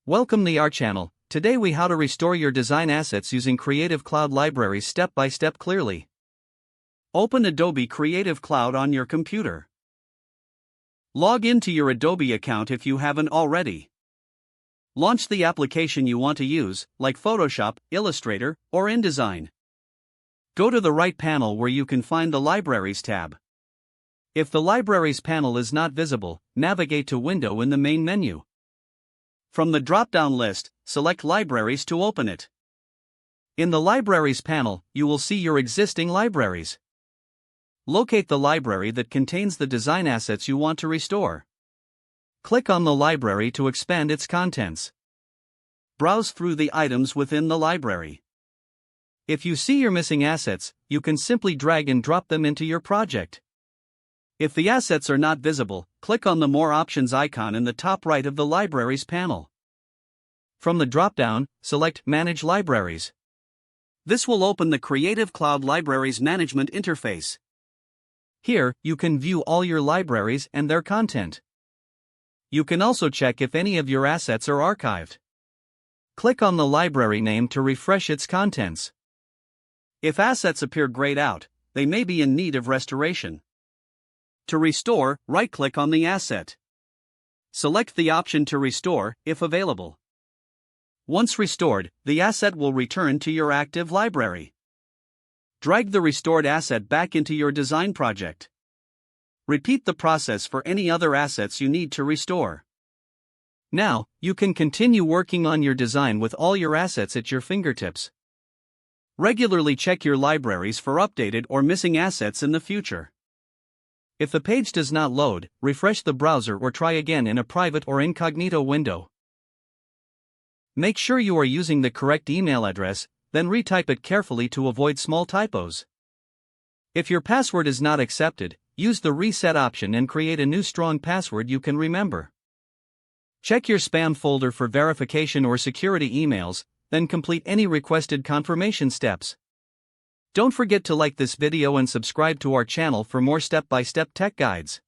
Welcome to our channel. Today we how to restore your design assets using Creative Cloud libraries step by step clearly. Open Adobe Creative Cloud on your computer. Log into your Adobe account if you haven't already. Launch the application you want to use, like Photoshop, Illustrator, or InDesign. Go to the right panel where you can find the Libraries tab. If the Libraries panel is not visible, navigate to Window in the main menu. From the drop-down list, select Libraries to open it. In the Libraries panel, you will see your existing libraries. Locate the library that contains the design assets you want to restore. Click on the library to expand its contents. Browse through the items within the library. If you see your missing assets, you can simply drag and drop them into your project. If the assets are not visible, click on the More Options icon in the top right of the Libraries panel. From the drop-down, select Manage Libraries. This will open the Creative Cloud Libraries Management interface. Here, you can view all your libraries and their content. You can also check if any of your assets are archived. Click on the library name to refresh its contents. If assets appear grayed out, they may be in need of restoration. To restore, right-click on the asset. Select the option to restore, if available. Once restored, the asset will return to your active library. Drag the restored asset back into your design project. Repeat the process for any other assets you need to restore. Now, you can continue working on your design with all your assets at your fingertips. Regularly check your libraries for updated or missing assets in the future. If the page does not load, refresh the browser or try again in a private or incognito window. Make sure you are using the correct email address, then retype it carefully to avoid small typos. If your password is not accepted, use the reset option and create a new strong password you can remember. Check your spam folder for verification or security emails, then complete any requested confirmation steps. Don't forget to like this video and subscribe to our channel for more step-by-step tech guides.